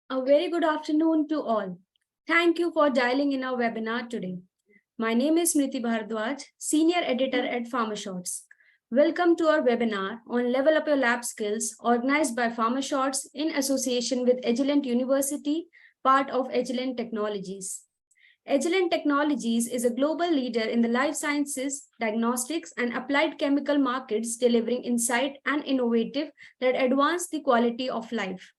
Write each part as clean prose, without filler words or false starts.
A very good afternoon to all. Thank you for dialing in our webinar today. My name is Preethi Warrier, Senior Editor at PharmaShots. Welcome to our webinar on Level Up Your Lab Skills, organized by PharmaShots in association with Agilent University, part of Agilent Technologies. Agilent Technologies is a global leader in the life sciences, diagnostics, and applied chemical markets, delivering insight and innovative that advance the quality of life.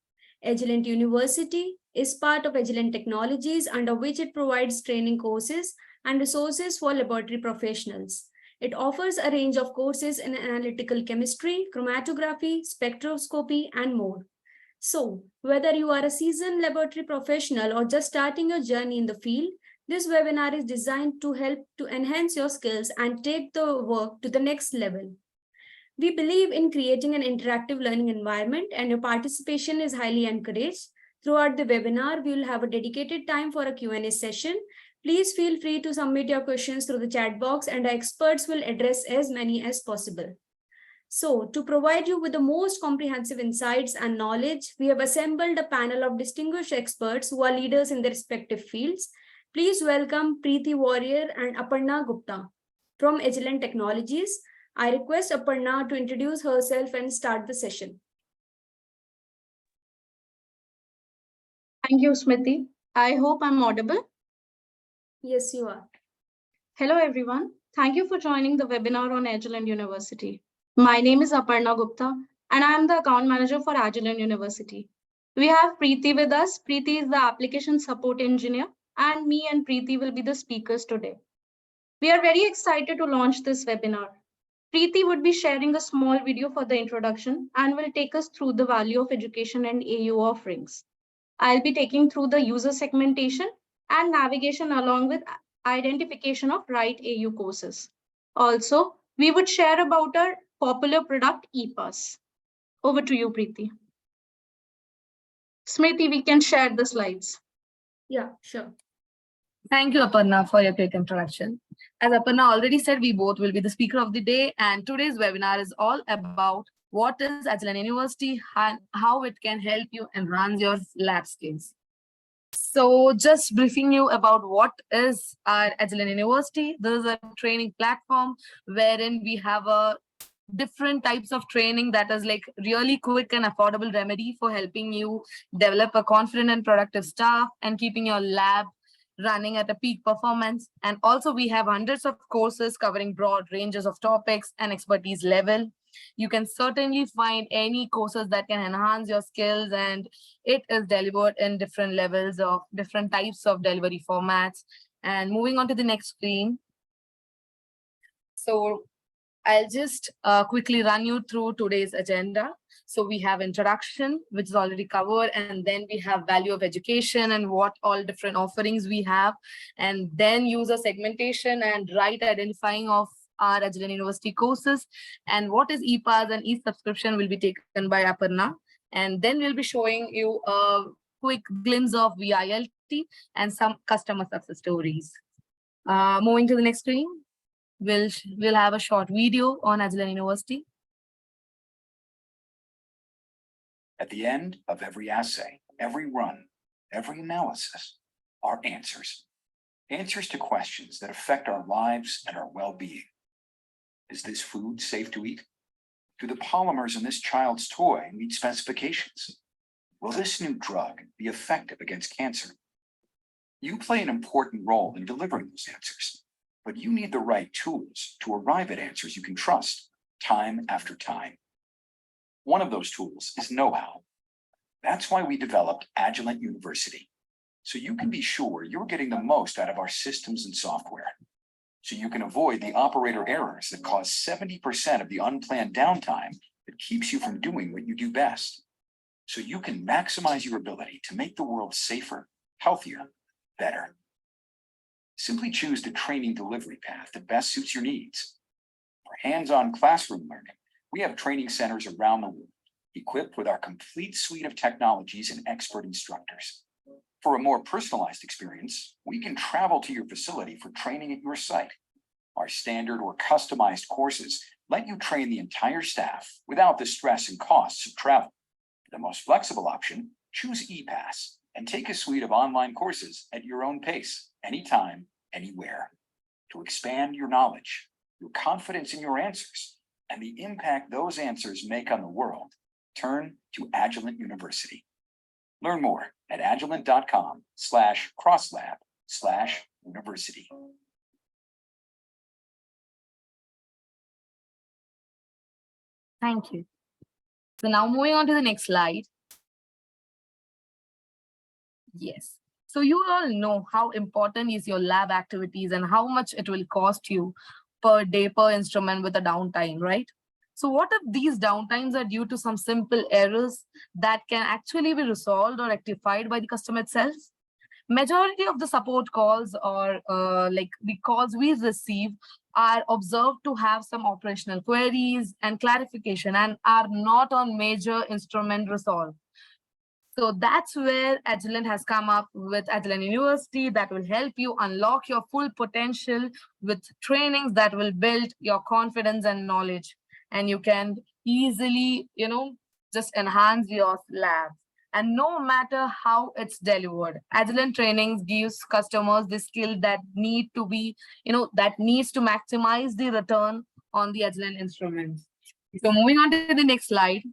Agilent University is part of Agilent Technologies, under which it provides training courses and resources for laboratory professionals. It offers a range of courses in analytical chemistry, chromatography, spectroscopy, and more. So, whether you are a seasoned laboratory professional or just starting your journey in the field, this webinar is designed to help to enhance your skills and take the work to the next level. We believe in creating an interactive learning environment, and your participation is highly encouraged. Throughout the webinar, we will have a dedicated time for a Q&A session. Please feel free to submit your questions through the chat box, and our experts will address as many as possible. So, to provide you with the most comprehensive insights and knowledge, we have assembled a panel of distinguished experts who are leaders in their respective fields. Please welcome Preethi Warrier and Aparna Gupta from Agilent Technologies. I request Aparna to introduce herself and start the session. Thank you, Smriti. I hope I'm audible. Yes, you are. Hello, everyone. Thank you for joining the webinar on Agilent University. My name is Aparna Gupta, and I am the account manager for Agilent University. We have Preethi with us. Preethi is the application support engineer, and me and Preethi will be the speakers today. We are very excited to launch this webinar. Preethi would be sharing a small video for the introduction and will take us through the value of education and AU offerings. I'll be taking through the user segmentation and navigation along with identification of right AU courses. Also, we would share about our popular product ePass. Over to you, Preethi. Smriti, we can share the slides. Yeah, sure. Thank you, Aparna, for your quick introduction. As Aparna already said, we both will be the speaker of the day, and today's webinar is all about what is Agilent University and how it can help you enhance your lab skills. So just briefing you about what is our Agilent University. This is a training platform wherein we have a different types of training that is like really quick and affordable remedy for helping you develop a confident and productive staff and keeping your lab running at a peak performance. And also we have hundreds of courses covering broad ranges of topics and expertise level. You can certainly find any courses that can enhance your skills, and it is delivered in different levels of different types of delivery formats. And moving on to the next screen. So I'll just quickly run you through today's agenda. So we have introduction, which is already covered, and then we have value of education and what all different offerings we have, and then user segmentation and right identifying of our Agilent University courses, and what is ePass and e-subscription will be taken by Aparna. And then we'll be showing you a quick glimpse of VILT and some customer success stories. Moving to the next screen, we'll have a short video on Agilent University. At the end of every assay, every run, every analysis are answers. Answers to questions that affect our lives and our well-being. Is this food safe to eat? Do the polymers in this child's toy meet specifications? Will this new drug be effective against cancer? You play an important role in delivering those answers, but you need the right tools to arrive at answers you can trust time after time. One of those tools is know-how. That's why we developed Agilent University, so you can be sure you're getting the most out of our systems and software, so you can avoid the operator errors that cause 70% of the unplanned downtime that keeps you from doing what you do best, so you can maximize your ability to make the world safer, healthier, better. Simply choose the training delivery path that best suits your needs. For hands-on classroom learning, we have training centers around the world, equipped with our complete suite of technologies and expert instructors. For a more personalized experience, we can travel to your facility for training at your site. Our standard or customized courses let you train the entire staff without the stress and costs of travel. The most flexible option, choose ePass, and take a suite of online courses at your own pace, anytime, anywhere. To expand your knowledge, your confidence in your answers, and the impact those answers make on the world, turn to Agilent University. Learn more at agilent.com/crosslab/university. Thank you. So now moving on to the next slide. Yes. So you all know how important is your lab activities and how much it will cost you per day per instrument with a downtime, right? So what if these downtimes are due to some simple errors that can actually be resolved or rectified by the customer itself? Majority of the support calls or like the calls we receive are observed to have some operational queries and clarification and are not on major instrument resolve. So that's where Agilent has come up with Agilent University that will help you unlock your full potential with trainings that will build your confidence and knowledge. And you can easily, just enhance your lab. And no matter how it's delivered, Agilent trainings gives customers the skill that need to be, that needs to maximize the return on the Agilent instruments. So moving on to the next slide.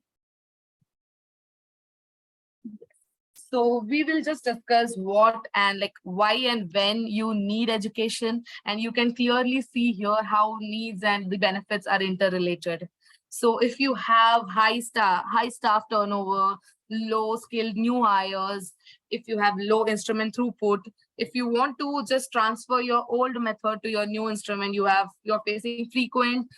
So we will just discuss what and like why and when you need education, and you can clearly see here how needs and the benefits are interrelated. So if you have high staff turnover, low skilled new hires, if you have low instrument throughput, if you want to just transfer your old method to your new instrument, you're facing frequent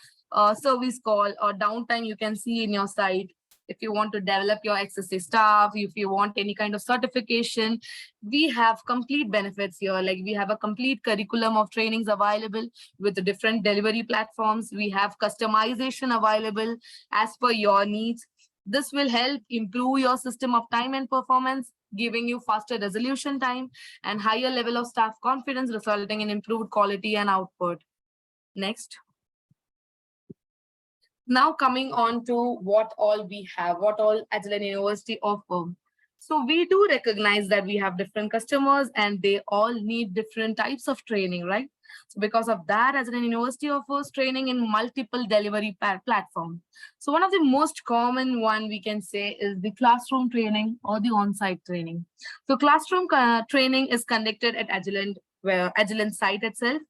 service call or downtime you can see in your site. If you want to develop your excessive staff, if you want any kind of certification, we have complete benefits here. Like we have a complete curriculum of trainings available with the different delivery platforms. We have customization available as per your needs. This will help improve your system of time and performance, giving you faster resolution time and higher level of staff confidence, resulting in improved quality and output. Next. Now coming on to what all we have, what all Agilent University offer. So we do recognize that we have different customers and they all need different types of training, right? So because of that, Agilent University offers training in multiple delivery platforms. So one of the most common one we can say is the classroom training or the on-site training. So classroom training is conducted at Agilent site itself,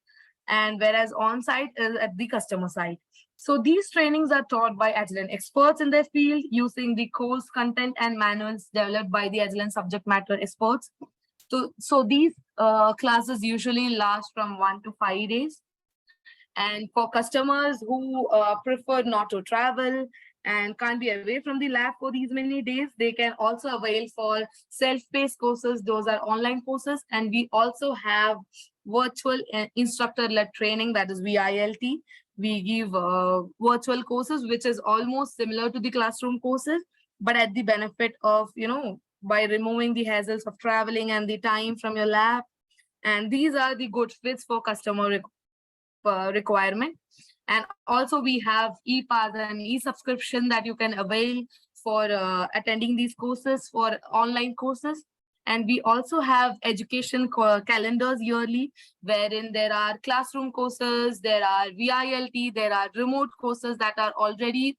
and whereas on-site is at the customer site. So these trainings are taught by Agilent experts in their field using the course content and manuals developed by the Agilent subject matter experts. So these classes usually last from 1 to 5 days. And for customers who prefer not to travel and can't be away from the lab for these many days, they can also avail for self-paced courses. Those are online courses. And we also have virtual instructor-led training, that is VILT. We give virtual courses, which is almost similar to the classroom courses, but at the benefit of, by removing the hassles of traveling and the time from your lab. And these are the good fits for customer requirement. And also we have e-pass and e-subscription that you can avail for attending these courses, for online courses. And we also have education calendars yearly, wherein there are classroom courses, there are VILT, there are remote courses that are already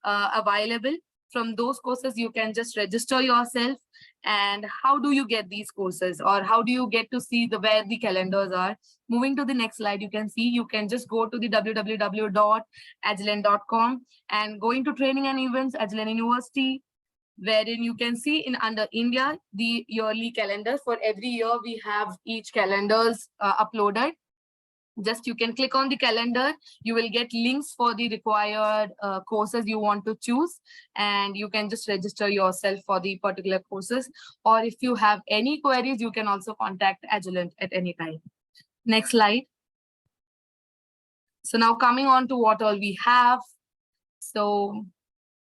available. From those courses, you can just register yourself. And how do you get these courses, or how do you get to see where the calendars are? Moving to the next slide, you can see, you can just go to the www.agilent.com and go into training and events, Agilent University, wherein you can see under India, the yearly calendar. For every year, we have each calendars uploaded. Just you can click on the calendar, you will get links for the required courses you want to choose, and you can just register yourself for the particular courses. Or if you have any queries, you can also contact Agilent at any time. Next slide. So now coming on to what all we have. So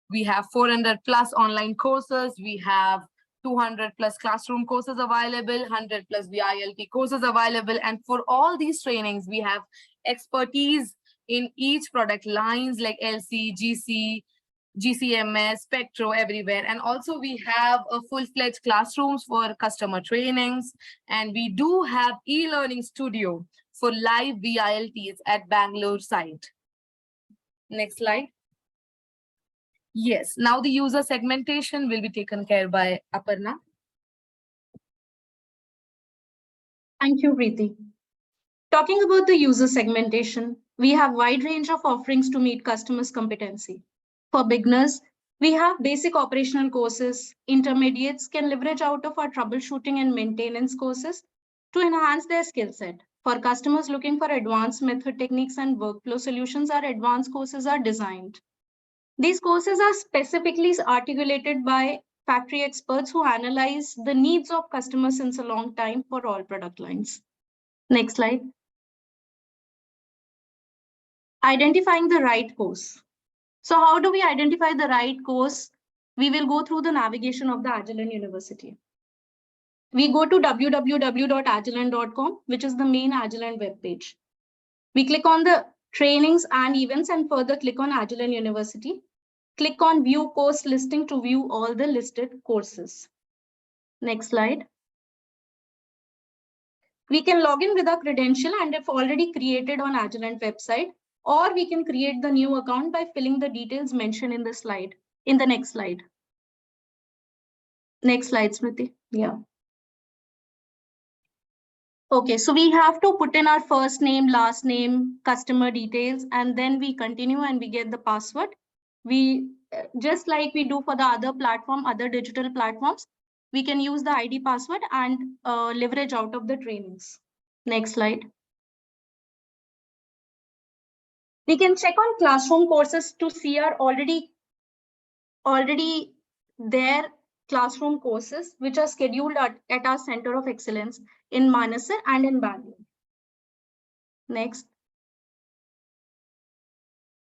we have 400 plus online courses. We have 200 plus classroom courses available, 100 plus VILT courses available. And for all these trainings, we have expertise in each product lines like LC, GC, GCMS, Spectro everywhere. And also we have a full-fledged classrooms for customer trainings. And we do have e-learning studio for live VILTs at Bangalore site. Next slide. Yes, now the user segmentation will be taken care by Aparna. Thank you, Preethi. Talking about the user segmentation, we have a wide range of offerings to meet customers' competency. For beginners, we have basic operational courses. Intermediates can leverage out of our troubleshooting and maintenance courses to enhance their skill set. For customers looking for advanced method techniques and workflow solutions, our advanced courses are designed. These courses are specifically articulated by factory experts who analyze the needs of customers since a long time for all product lines. Next slide. Identifying the right course. So how do we identify the right course? We will go through the navigation of the Agilent University. We go to www.agilent.com, which is the main Agilent webpage. We click on the trainings and events and further click on Agilent University. Click on view course listing to view all the listed courses. Next slide. We can log in with our credential and if already created on Agilent website, or we can create the new account by filling the details mentioned in the slide, in the next slide. Next slide, Smriti. Yeah. Okay, so we have to put in our first name, last name, customer details, and then we continue and we get the password. We, just like we do for the other platform, other digital platforms, we can use the ID password and leverage out of the trainings. Next slide. We can check on classroom courses to see our already there classroom courses, which are scheduled at our Center of Excellence in Manasar and in Bangalore. Next.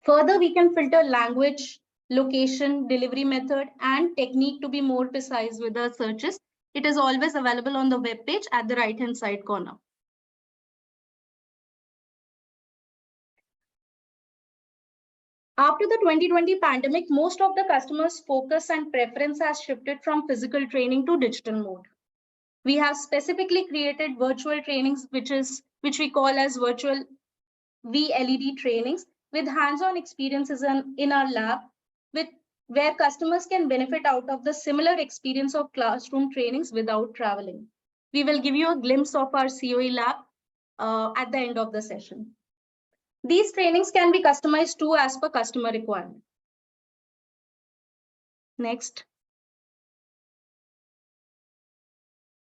Further, we can filter language, location, delivery method, and technique to be more precise with our searches. It is always available on the web page at the right-hand side corner. After the 2020 pandemic, most of the customers' focus and preference has shifted from physical training to digital mode. We have specifically created virtual trainings, which we call as virtual VLED trainings, with hands-on experiences in our lab, where customers can benefit out of the similar experience of classroom trainings without traveling. We will give you a glimpse of our COE lab at the end of the session. These trainings can be customized too as per customer requirement. Next.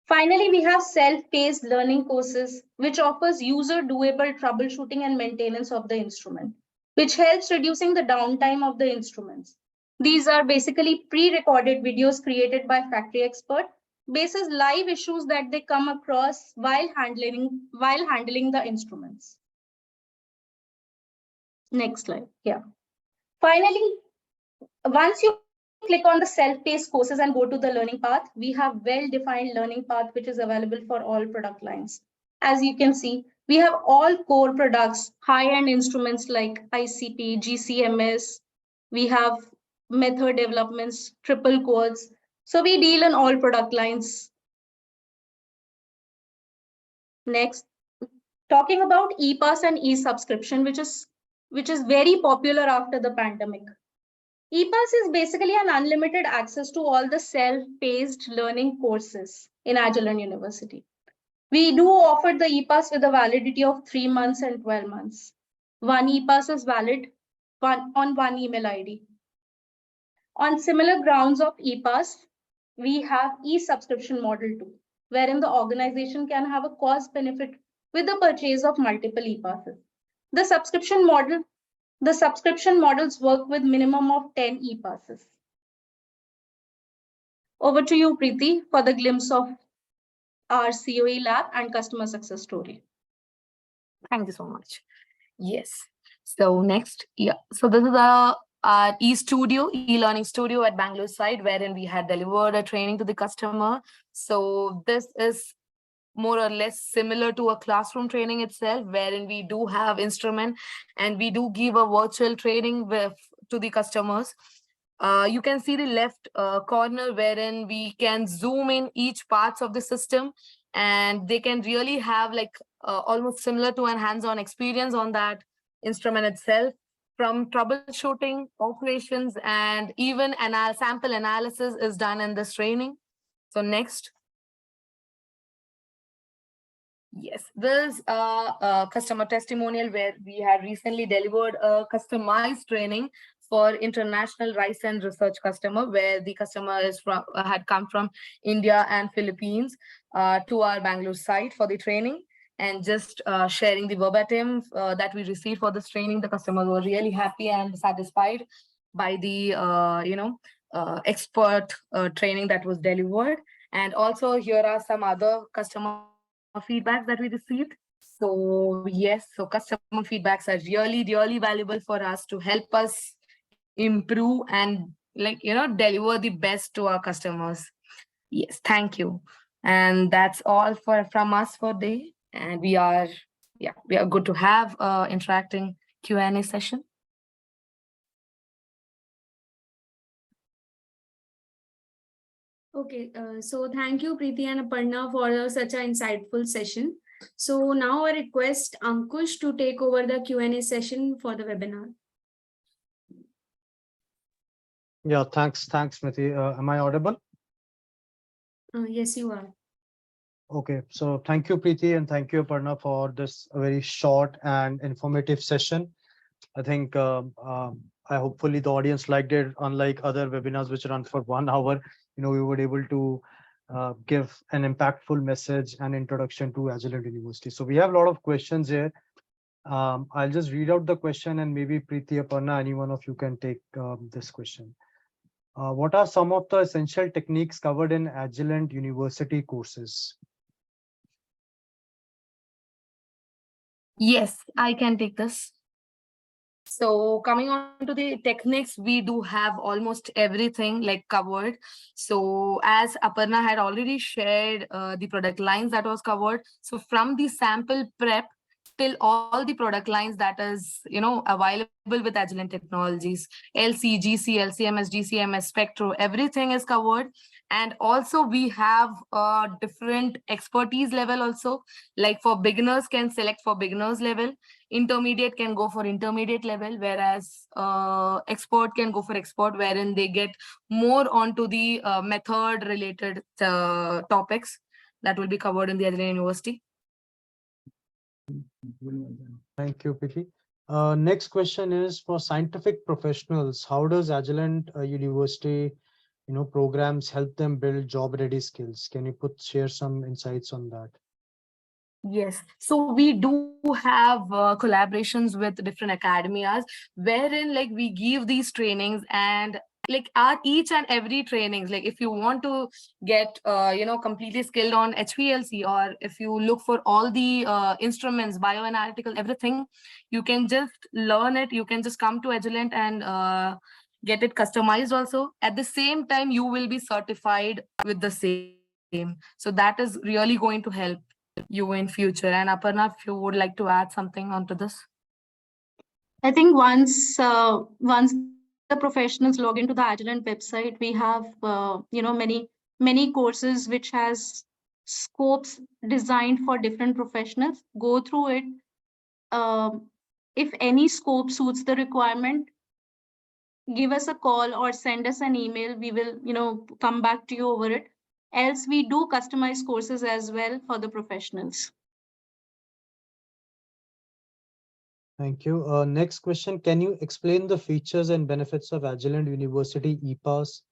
Finally, we have self-paced learning courses, which offers user-doable troubleshooting and maintenance of the instrument, which helps reducing the downtime of the instruments. These are basically pre-recorded videos created by factory expert, basis live issues that they come across while handling the instruments. Next slide. Yeah. Finally, once you click on the self-paced courses and go to the learning path, we have well-defined learning path, which is available for all product lines. As you can see, we have all core products, high-end instruments like ICP, GCMS. We have method developments, triple quads. So we deal in all product lines. Next, talking about e-pass and e-subscription, which is very popular after the pandemic. e-pass is basically an unlimited access to all the self-paced learning courses in Agilent University. We do offer the e-pass with a validity of 3 months and 12 months. One e-pass is valid on one email ID. On similar grounds of e-pass, we have e-subscription model too, wherein the organization can have a cost benefit with the purchase of multiple e-passes. The subscription models work with minimum of 10 e-passes. Over to you, Preethi, for the glimpse of our COE lab and customer success story. Thank you so much. Yes. So next, yeah. So this is our e-learning studio at Bangalore site, wherein we had delivered a training to the customer. So this is more or less similar to a classroom training itself, wherein we do have instrument and we do give a virtual training to the customers. You can see the left corner wherein we can zoom in each parts of the system, and they can really have like almost similar to an hands-on experience on that instrument itself, from troubleshooting, operations, and even sample analysis is done in this training. So next. Yes, this a customer testimonial where we had recently delivered a customized training for international rice and research customer, where the customer is from had come from India and Philippines to our Bangalore site for the training, and just sharing the verbatim that we received for this training. The customers were really happy and satisfied by the expert training that was delivered. And also here are some other customer feedbacks that we received. So yes, so customer feedbacks are really, really valuable for us to help us improve and deliver the best to our customers. Yes, thank you. And that's all from us for today. And we are good to have interacting Q&A session. Okay, so thank you, Preethi and Aparna, for such an insightful session. So now I request Ankush to take over the Q&A session for the webinar. Yeah, thanks, Smriti. Am I audible? Yes, you are. Okay, so thank you, Preethi, and thank you, Aparna, for this very short and informative session. I think I hopefully the audience liked it. Unlike other webinars which run for 1 hour, we were able to give an impactful message and introduction to Agilent University. So we have a lot of questions here. I'll just read out the question, and maybe Preethi, Aparna, any one of you can take this question. What are some of the essential techniques covered in Agilent University courses? Yes, I can take this. So coming on to the techniques, we do have almost everything like covered. So as Aparna had already shared the product lines that was covered. So from the sample prep till all the product lines that is, available with Agilent Technologies, LC, GC, LCMS, GCMS, Spectro, everything is covered. And also we have a different expertise level also, like for beginners can select for beginners level, intermediate can go for intermediate level, whereas expert can go for expert, wherein they get more onto the method related topics that will be covered in the Agilent University. Thank you, Preethi. Next question is for scientific professionals. How does Agilent University, programs help them build job-ready skills? Can you share some insights on that? Yes, so we do have collaborations with different academias, wherein like we give these trainings, and like our each and every trainings, like if you want to get completely skilled on HPLC, or if you look for all the instruments, bioanalytical, everything, you can just learn it. You can just come to Agilent and get it customized also. At the same time, you will be certified with the same. So that is really going to help you in future. And Aparna, if you would like to add something onto this. I think once the professionals log into the Agilent website, we have many courses which has scopes designed for different professionals. Go through it. If any scope suits the requirement, give us a call or send us an email. We will come back to you over it. Else we do customized courses as well for the professionals. Thank you. Next question, can you explain the features and benefits of Agilent University ePass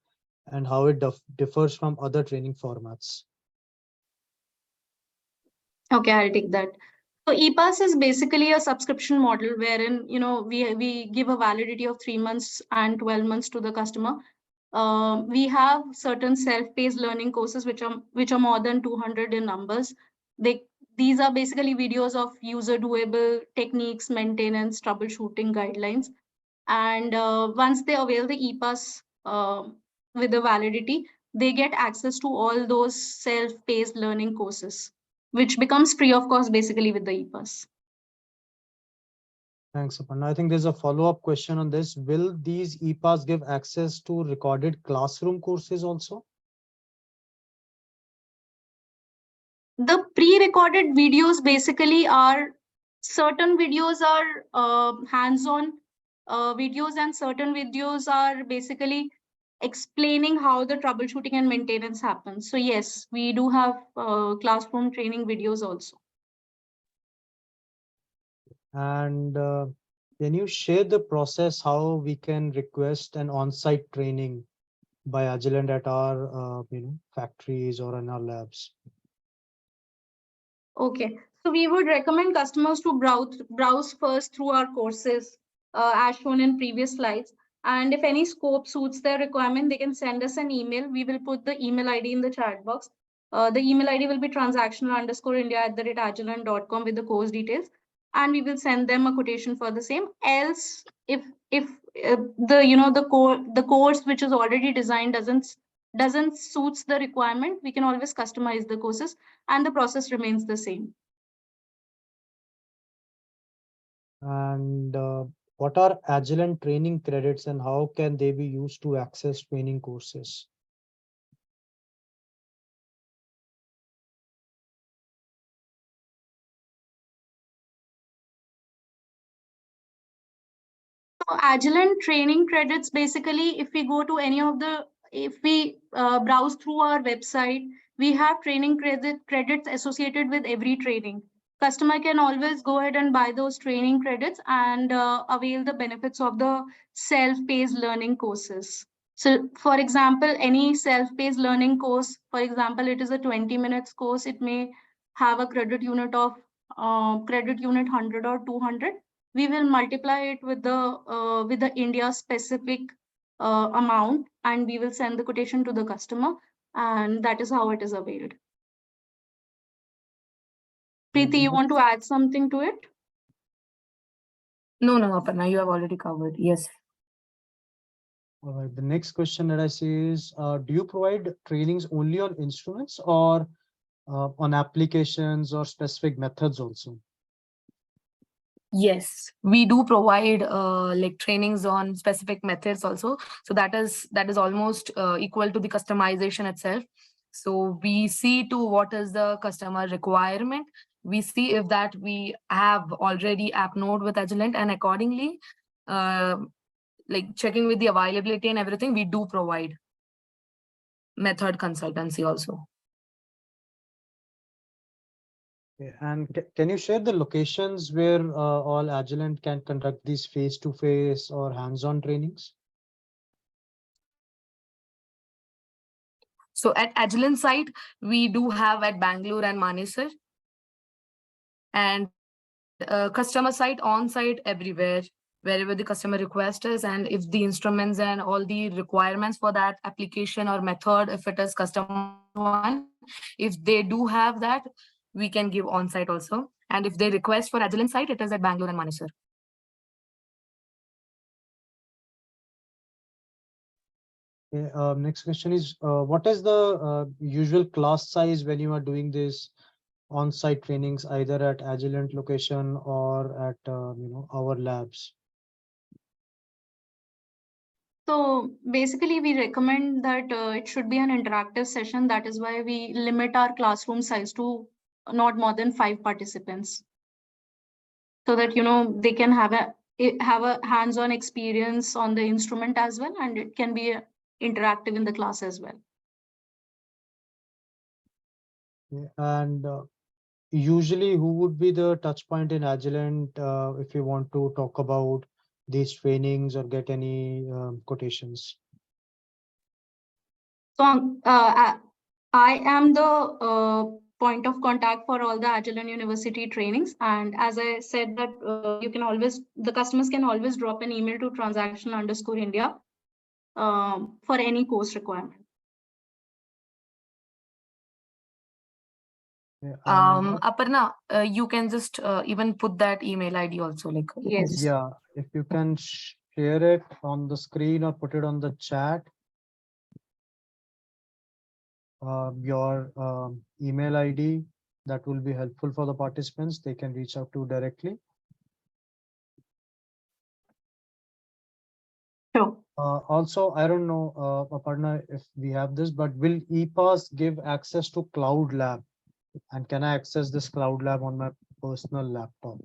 and how it differs from other training formats? Okay, I'll take that. So ePass is basically a subscription model wherein we give a validity of 3 months and 12 months to the customer. We have certain self-paced learning courses which are more than 200 in numbers. These are basically videos of user doable techniques, maintenance, troubleshooting guidelines. And once they avail the ePass with the validity, they get access to all those self-paced learning courses, which becomes free of cost basically with the ePass. Thanks, Aparna. I think there's a follow-up question on this. Will these EPAS give access to recorded classroom courses also? The pre-recorded videos basically are certain videos are hands-on videos, and certain videos are basically explaining how the troubleshooting and maintenance happens. So yes, we do have classroom training videos also. And can you share the process how we can request an on-site training by Agilent at our factories or in our labs? Okay, so we would recommend customers to browse first through our courses, as shown in previous slides. And if any scope suits their requirement, they can send us an email. We will put the email ID in the chat box. The email ID will be transactional_India@agilent.com with the course details, and we will send them a quotation for the same. Else, if the course which is already designed doesn't suits the requirement, we can always customize the courses, and the process remains the same. And what are Agilent training credits and how can they be used to access training courses? So Agilent training credits, basically, if we go to any of the, if we browse through our website, we have training credits associated with every training. Customer can always go ahead and buy those training credits and avail the benefits of the self-paced learning courses. So for example, any self-paced learning course, for example, it is a 20 minutes course, it may have a credit unit of credit unit 100 or 200. We will multiply it with the India specific amount, and we will send the quotation to the customer, and that is how it is availed. Preethi, you want to add something to it? No, Aparna, you have already covered. Yes. All right. The next question that I see is, do you provide trainings only on instruments or on applications or specific methods also? Yes, we do provide like trainings on specific methods also. So that is almost equal to the customization itself. So we see to what is the customer requirement. We see if that we have already app node with Agilent, and accordingly, like checking with the availability and everything, we do provide method consultancy also. Okay. And can you share the locations where all Agilent can conduct these face-to-face or hands-on trainings? So at Agilent site, we do have at Bangalore and Manesar, and customer site, on site, everywhere, wherever the customer request is, and if the instruments and all the requirements for that application or method, if it is custom one, if they do have that, we can give on site also. And if they request for Agilent site, it is at Bangalore and Manesar. Okay, next question is, what is the usual class size when you are doing this on-site trainings, either at Agilent location or at our labs? So basically, we recommend that it should be an interactive session. That is why we limit our classroom size to not more than 5 participants, so that they can have a hands-on experience on the instrument as well, and it can be interactive in the class as well. Okay, and usually, who would be the touch point in Agilent if you want to talk about these trainings or get any quotations? So I am the point of contact for all the Agilent University trainings. And as I said that the customers can always drop an email to transactional_India for any course requirement. Yeah, Aparna, you can just even put that email ID also. Like, Yes. Yeah, if you can share it on the screen or put it on the chat. Your email ID, that will be helpful for the participants. They can reach out to directly. Sure. Also, I don't know, Aparna, if we have this, but will ePass give access to Cloud Lab? And can I access this Cloud Lab on my personal laptop?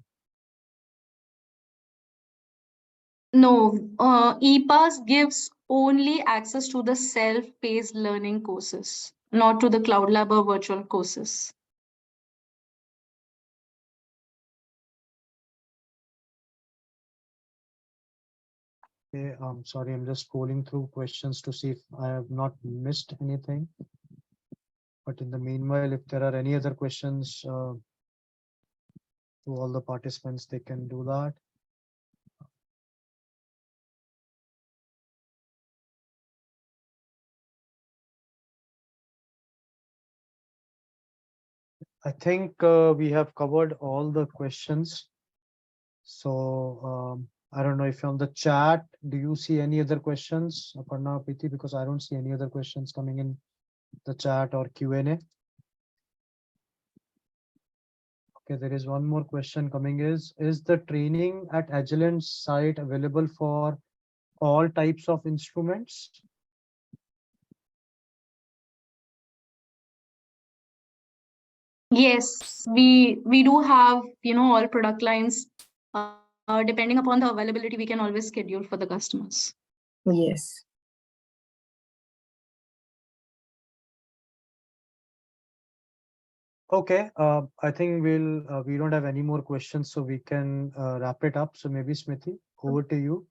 No, ePass gives only access to the self-paced learning courses, not to the Cloud Lab or virtual courses. Okay, sorry, I'm just scrolling through questions to see if I have not missed anything. But in the meanwhile, if there are any other questions to all the participants, they can do that. I think we have covered all the questions. So I don't know if on the chat, do you see any other questions, Aparna, Preethi? Because I don't see any other questions coming in the chat or Q&A. Okay, there is one more question coming is the training at Agilent site available for all types of instruments? Yes, we do have, all product lines. Depending upon the availability, we can always schedule for the customers. Yes. Okay, I think we don't have any more questions, so we can wrap it up. So maybe Smriti, over to you.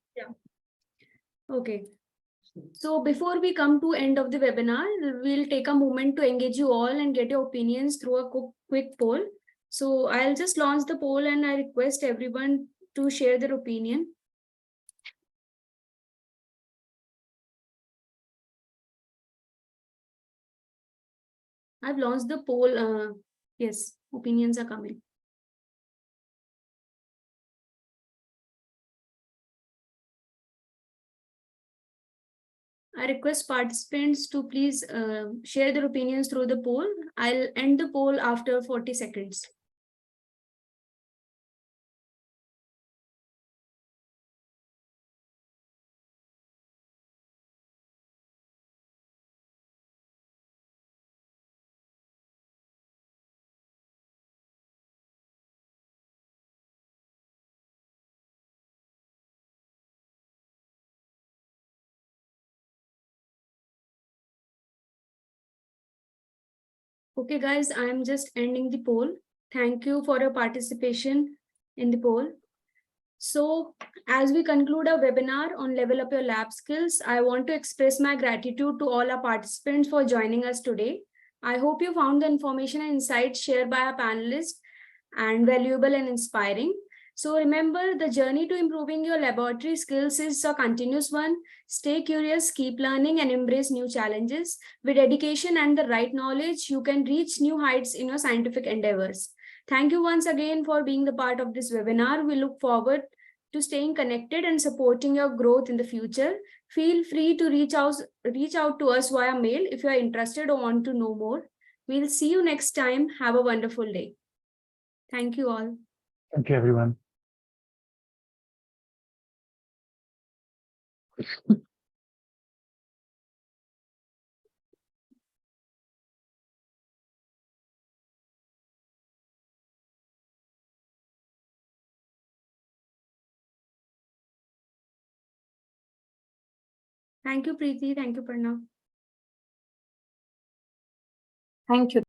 Okay. So before we come to end of the webinar, we'll take a moment to engage you all and get your opinions through a quick poll. So I'll just launch the poll and I request everyone to share their opinion. I've launched the poll. Yes, opinions are coming. I request participants to please share their opinions through the poll. I'll end the poll after 40 seconds. Okay, guys, I'm just ending the poll. Thank you for your participation in the poll. So, as we conclude our webinar on Level Up Your Lab Skills, I want to express my gratitude to all our participants for joining us today. I hope you found the information and insights shared by our panelists and valuable and inspiring. So remember, the journey to improving your laboratory skills is a continuous one. Stay curious, keep learning, and embrace new challenges. With dedication and the right knowledge, you can reach new heights in your scientific endeavors. Thank you once again for being the part of this webinar. We look forward to staying connected and supporting your growth in the future. Feel free to reach out to us via mail if you are interested or want to know more. We'll see you next time. Have a wonderful day. Thank you all. Thank you, everyone. Thank you, Preethi. Thank you, Pranav. Thank you.